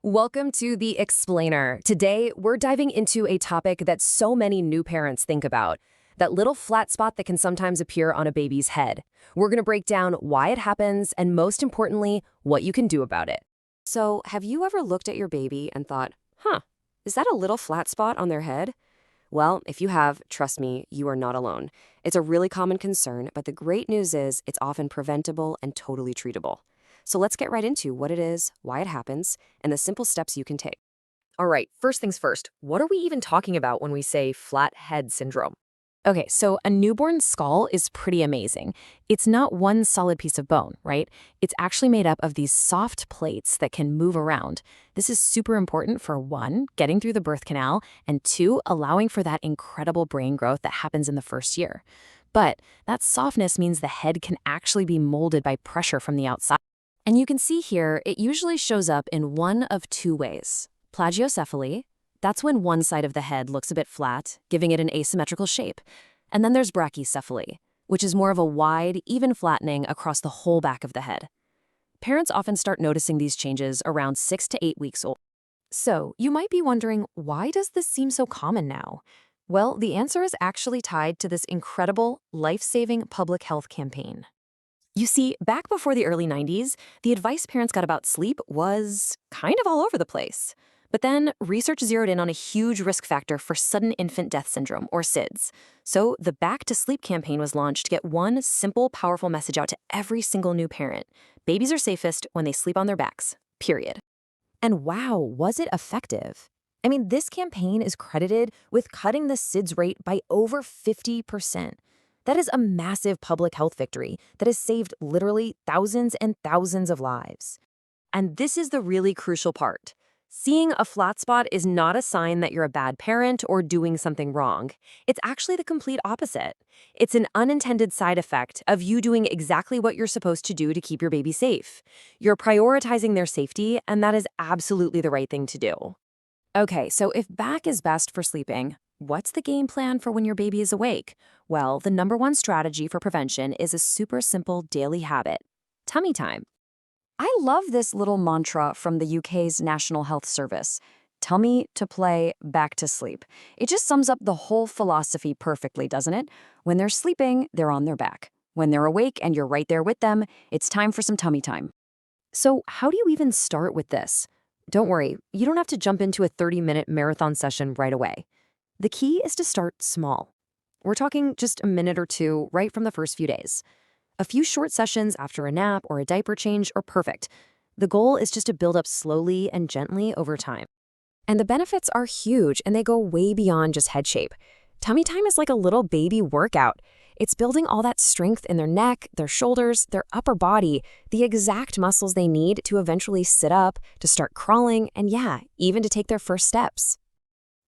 Welcome to The Explainer. Today, we're diving into a topic that so many new parents think about, that little flat spot that can sometimes appear on a baby's head. We're going to break down why it happens and, most importantly, what you can do about it. So, have you ever looked at your baby and thought, is that a little flat spot on their head? Well, if you have, trust me, you are not alone. It's a really common concern, but the great news is it's often preventable and totally treatable. So let's get right into what it is, why it happens, and the simple steps you can take. All right, first things first, what are we even talking about when we say flat head syndrome? Okay, so a newborn skull is pretty amazing. It's not one solid piece of bone, right? It's actually made up of these soft plates that can move around. This is super important for one, getting through the birth canal, and two, allowing for that incredible brain growth that happens in the first year. But that softness means the head can actually be molded by pressure from the outside. And you can see here, it usually shows up in one of two ways. Plagiocephaly, that's when one side of the head looks a bit flat, giving it an asymmetrical shape. And then there's brachycephaly, which is more of a wide, even flattening across the whole back of the head. Parents often start noticing these changes around 6 to 8 weeks old. So you might be wondering, why does this seem so common now? Well, the answer is actually tied to this incredible, life-saving public health campaign. You see, back before the early 90s, the advice parents got about sleep was kind of all over the place. But then research zeroed in on a huge risk factor for sudden infant death syndrome, or SIDS. So the Back to Sleep campaign was launched to get one simple, powerful message out to every single new parent. Babies are safest when they sleep on their backs, period. And wow, was it effective? I mean, this campaign is credited with cutting the SIDS rate by over 50%. That is a massive public health victory that has saved literally thousands and thousands of lives. And this is the really crucial part. Seeing a flat spot is not a sign that you're a bad parent or doing something wrong. It's actually the complete opposite. It's an unintended side effect of you doing exactly what you're supposed to do to keep your baby safe. You're prioritizing their safety, and that is absolutely the right thing to do. Okay, so if back is best for sleeping, what's the game plan for when your baby is awake? Well, the number one strategy for prevention is a super simple daily habit: tummy time. I love this little mantra from the UK's National Health Service: tummy to play, back to sleep. It just sums up the whole philosophy perfectly, doesn't it? When they're sleeping, they're on their back. When they're awake and you're right there with them, it's time for some tummy time. So how do you even start with this? Don't worry, you don't have to jump into a 30-minute marathon session right away. The key is to start small. We're talking just a minute or two right from the first few days. A few short sessions after a nap or a diaper change are perfect. The goal is just to build up slowly and gently over time. And the benefits are huge, and they go way beyond just head shape. Tummy time is like a little baby workout. It's building all that strength in their neck, their shoulders, their upper body, the exact muscles they need to eventually sit up, to start crawling, and yeah, even to take their first steps.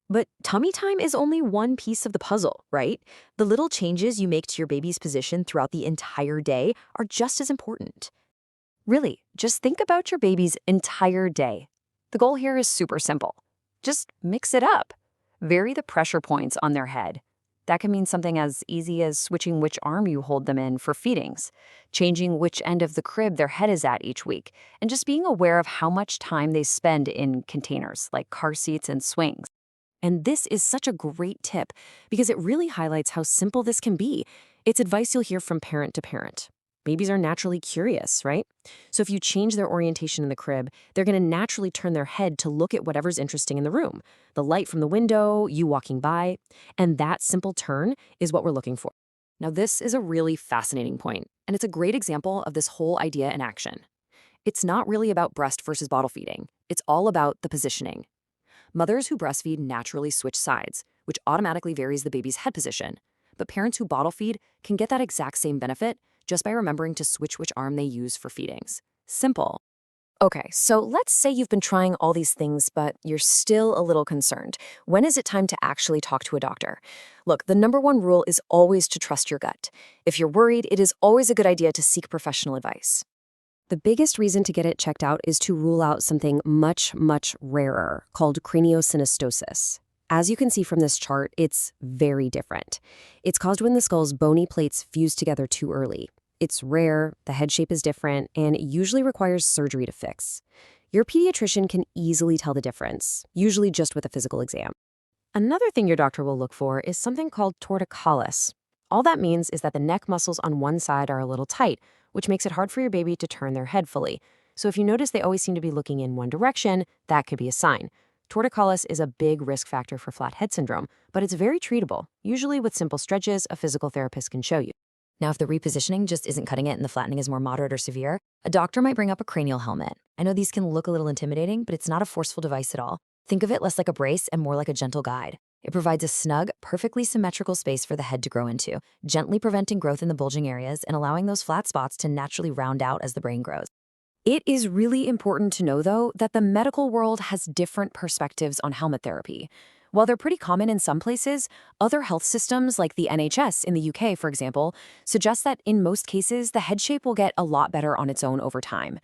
But tummy time is only one piece of the puzzle, right? The little changes you make to your baby's position throughout the entire day are just as important. Really, just think about your baby's entire day. The goal here is super simple. Just mix it up. Vary the pressure points on their head. That can mean something as easy as switching which arm you hold them in for feedings, changing which end of the crib their head is at each week, and just being aware of how much time they spend in containers like car seats and swings. And this is such a great tip because it really highlights how simple this can be. It's advice you'll hear from parent to parent. Babies are naturally curious, right? So if you change their orientation in the crib, they're going to naturally turn their head to look at whatever's interesting in the room. The light from the window, you walking by, and that simple turn is what we're looking for. Now, this is a really fascinating point, and it's a great example of this whole idea in action. It's not really about breast versus bottle feeding. It's all about the positioning. Mothers who breastfeed naturally switch sides, which automatically varies the baby's head position. But parents who bottle feed can get that exact same benefit just by remembering to switch which arm they use for feedings. Simple. Okay, so let's say you've been trying all these things, but you're still a little concerned. When is it time to actually talk to a doctor? Look, the number one rule is always to trust your gut. If you're worried, it is always a good idea to seek professional advice. The biggest reason to get it checked out is to rule out something much, much rarer called craniosynostosis. As you can see from this chart, it's very different. It's caused when the skull's bony plates fuse together too early. It's rare, the head shape is different, and usually requires surgery to fix. Your pediatrician can easily tell the difference, usually just with a physical exam. Another thing your doctor will look for is something called torticollis. All that means is that the neck muscles on one side are a little tight, which makes it hard for your baby to turn their head fully. So if you notice they always seem to be looking in one direction, that could be a sign. Torticollis is a big risk factor for flat head syndrome, but it's very treatable. Usually with simple stretches, a physical therapist can show you. Now, if the repositioning just isn't cutting it and the flattening is more moderate or severe, a doctor might bring up a cranial helmet. I know these can look a little intimidating, but it's not a forceful device at all. Think of it less like a brace and more like a gentle guide. It provides a snug, perfectly symmetrical space for the head to grow into, gently preventing growth in the bulging areas and allowing those flat spots to naturally round out as the brain grows. It is really important to know, though, that the medical world has different perspectives on helmet therapy. While they're pretty common in some places, other health systems like the NHS in the UK, for example, suggest that in most cases, the head shape will get a lot better on its own over time.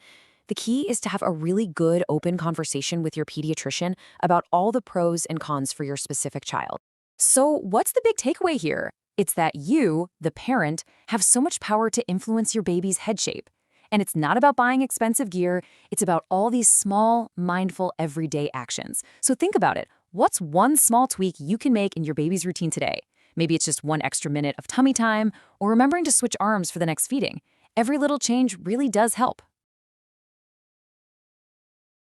The key is to have a really good, open conversation with your pediatrician about all the pros and cons for your specific child. So what's the big takeaway here? It's that you, the parent, have so much power to influence your baby's head shape. And it's not about buying expensive gear, it's about all these small, mindful, everyday actions. So think about it. What's one small tweak you can make in your baby's routine today? Maybe it's just one extra minute of tummy time, or remembering to switch arms for the next feeding. Every little change really does help.